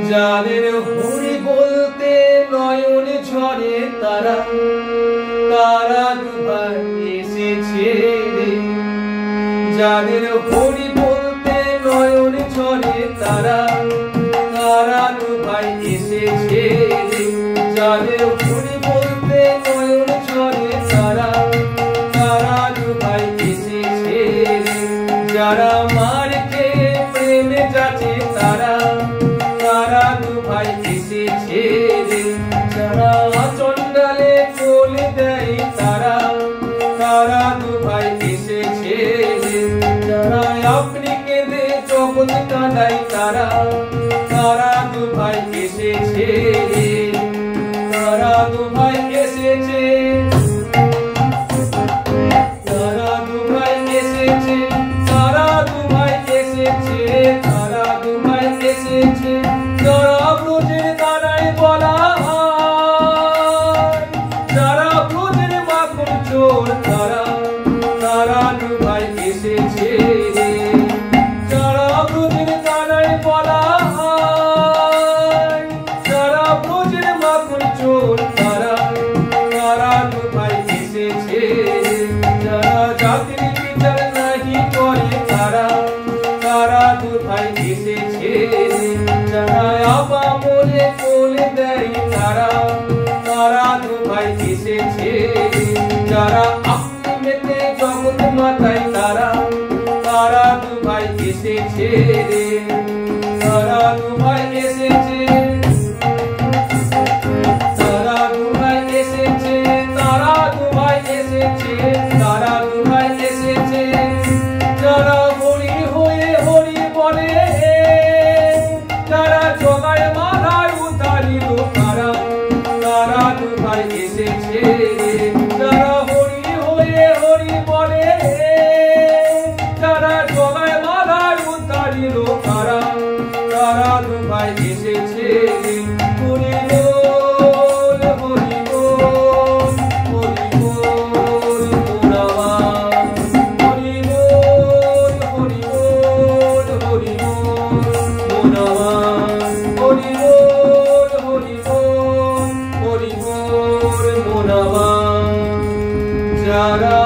যাদের হরি বলতে নয়ন ঝরে তারা তারা দুবার এসেছে রে। যাদের হরি বলতে নয়ন ঝরে তারা তারা দুবার এসেছে রে। যাদের হরি বলতে নয়ন ঝরে তারা তারা দুবার এসেছে রে। যারা মার খেয়ে প্রেমে যাচ্ছে তারা তারা দুভাই এসেছে রে। যারা চন্ডালে কোল দেয় তারা তারা দুভাই এসেছে রে। যারা আপনি কেঁদে জগৎ কাঁদায় তারা তারা দুভাই এসেছে রে। তারা দুভাই এসেছে, তারা দুভাই এসেছে, তারা দুভাই এসেছে, তারা দুভাই এসেছে। যারা ব্রজের দানায় বলা হয়, যারা ব্রজের মাখন চোর তারা তারা দুভাই এসেছে রে। যারা ব্রজের দানায় বলা হয়, যারা ব্রজের মাখন চোর তারা তারা দুভাই এসেছে। যারা জাতির বিচার নাহি করে তারা তারা দুভাই এসেছে। যারা আপামরে কোল দেয় তারা তারা দুভাই এসেছে। যারা আপনি মেতে জগৎ মাতায় তারা তারা দুভাই এসেছে রে। তারা দুভাই এসেছে, তারা দুভাই এসেছে, তারা দুভাই এসেছে, তারা দুভাই এসেছে। যারা হরি হয়ে হরি বলে, যারা জগায় মাথায় উতারিল তারা তারা দুভাই এসেছে। যারা হরি হয়ে হরি বলে, যারা জগায় মাথায় উতারিল তারা তারা দুভাই এসেছে। হরি বল হরি বল হরি বল মোরাবা, হরি বল হরি বল হরি বল মোরাবা, হরি বল হরি বল হরি বল মোরাবা। যারা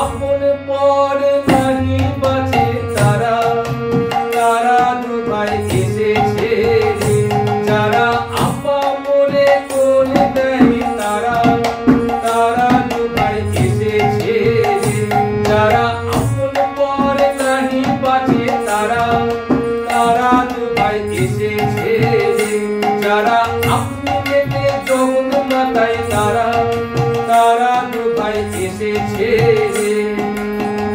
আপন পর নাহি বাঁচে তারা তারা দুভাই এসেছে রে। যারা আপা মরে কোল দেয় তারা তারা দুভাই এসেছে রে। যারা আপন পর নাহি বাঁচে তারা তারা দুভাই এসেছে রে। যারা আপনি মেতে জগৎ মাতায় তারা তারা দুভাই এসেছে রে।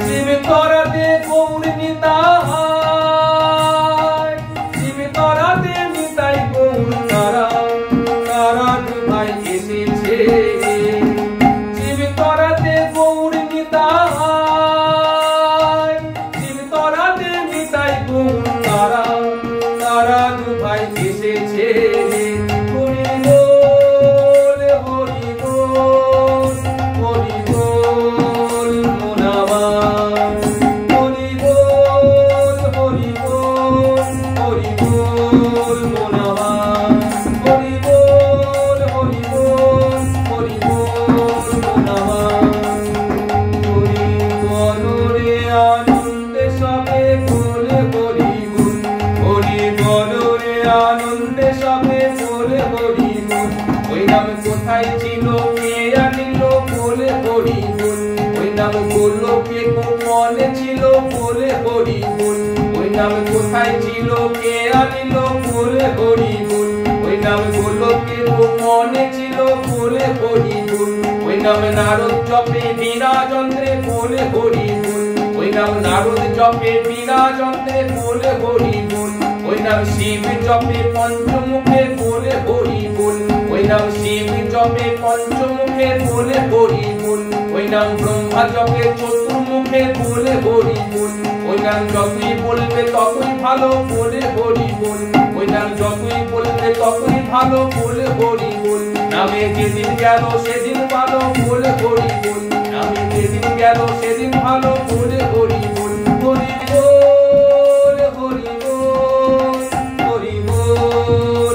শিব তরাতে গৌর নিতাই, শিব তরাতে নিতাই গৌর তারা তারা দুভাই এসেছে রে। শিব তরাতে গৌর নিতাই, শিব তরাতে নিতাই গৌর তারা তারা দুভাই এসেছে রে। হরি বল হরি বল হরি বল মোরাবা, হরি বল হরি বল হরি বল মোরাবা, হরি বল হরি বল হরি বল মোরাবা। হরি বল রে আনন্দে সবে বলে হরি বল, হরি বল রে আনন্দে সবে বলে হরি বল। ওই নাম কোথায় ছিল কে আনিল বলে হরি বল। ওই নাম গোলকে মনে ছিল বলে হরি বল। ওই নাম কোথায় ছিল কে আনিল বলে হরি বল। ওই নাম গোলকে মনে ছিল বলে হরি বল। ওই নাম নারদ জপে বীরাযন্ত্রে বলে হরি বল। ওই নাম নারদ জপে বীরাযন্ত্রে বলে হরি বল। ওই নাম শিব জপে পঞ্চমুখে বলে হরি বল। ওই নাম শিব জপে পঞ্চমুখে বলে হরি বল। ওই নাম ব্রহ্মা জপে চতুর্মুখে বলে হরি বল। ওই নাম যতই বলবে ততই ভালো বলে হরি বল। ওই নাম যতই বলবে ততই ভালো বলে হরি বল। নামে যেদিন গেল সেদিন ভালো বলে হরি বল। নামে যেদিন গেল সেদিন ভালো বলে হরি বল। হরি বল হরি বল হরি বল।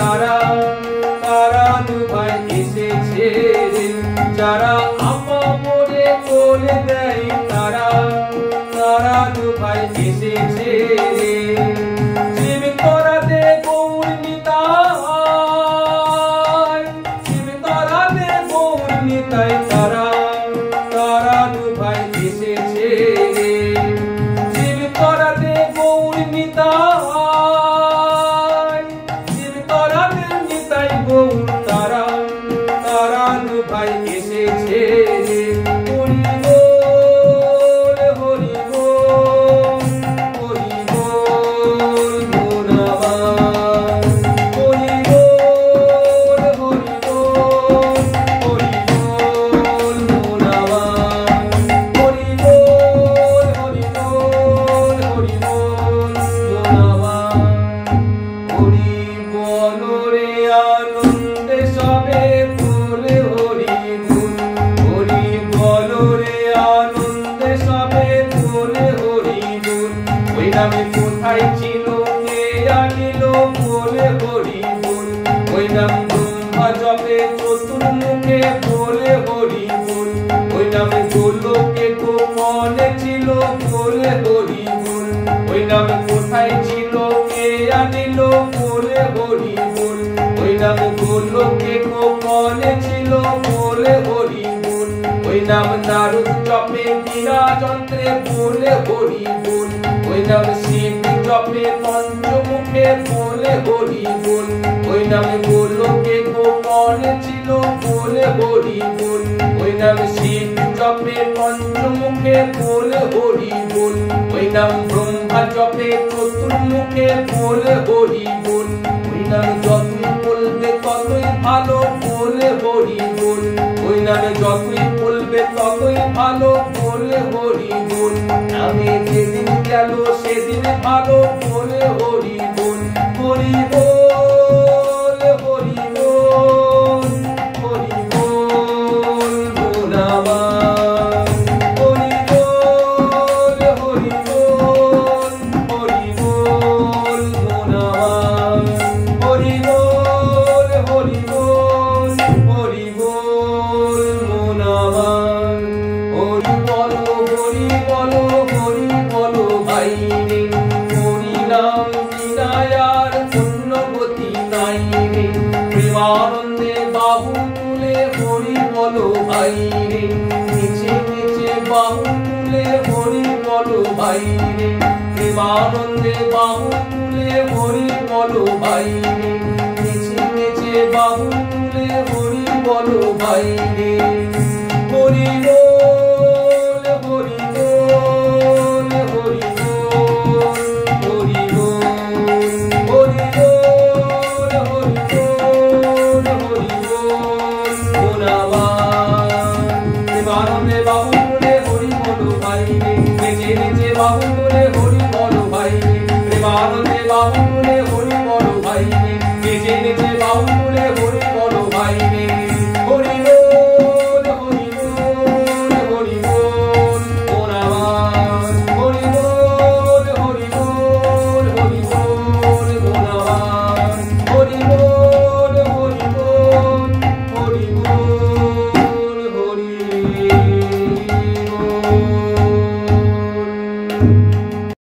তারা তারা দুভাই এসেছে রে যারা আপামরে বলে দেয় তারা তারা দুভাই এসেছে রে শিব তরাতে গৌর নিতাই শিব তরাতে গৌর নিতাই তারা তারা দুভাই এসেছে রে শিব তরাতে গৌর নিতাই শিব তরাতে নিতাই গৌর তারা তারা দুভাই এসেছে রে হরি বল হরি বল হরি বল মোরাবান হরি বল হরি বল হরি বল মোরাবান হরি বল হরি বল হরি বল মোরাবান হরি বল রে আনন্দে সবে বলে হরি বল হরি বল রে আনন্দে সবে বলে হরি বল ওই নামে কোথায় ছিল কে আনিল বলে হরি বল ওই নাম ব্রহ্মা জপে চতুর্মুখে বলে হরি বল ওই নামে গোলকে গোপনে ছিল বলে হরি বল ওই নামে কোথায় ছিল কে আনিল বলে হরি বল ওই নামে গোলকে গোপনে ছিল বলে হরি বল ওই নাম নারদ জপে বীণা যন্ত্রে বলে হরি বল ওই নাম শিব জপে পঞ্চমুখে বলে হরি বল ওই নামে গোলকে গোপনে ছিল বলে হরি বল ওই নাম শিব জপে পঞ্চমুখে বলে হরি বল ওই নাম ব্রহ্মা জপে চতুর্মুখে বলে হরি বল ওই নাম যতই বলবে ততই ভালো বলে হরি বল ওই নামে যতই বলবে ততই ভালো বলে হরি বল নামে যেদিন গেল সেদিন ভালো বলে হরি বল হরি বল হরি বল হরি বল মোরাবান হরি বল হরি বল হরি বল মোরাবান হরি বল হরি বল হরি বল মোরাবান হরি বলো হরি বলো হরি বলো ভাই রে হরি নাম বিনায়ার পুণ্যবতী নাই রে প্রেমানন্দে বাহু তুলে হরি বলো ভাই রে নিচে নিচে বাহু তুলে হরি বলো ভাই রে প্রেমানন্দে বাহু তুলে হরি বলো ভাই রে নিচে নিচে বাহু তুলে হরি বলো ভাই রে হরি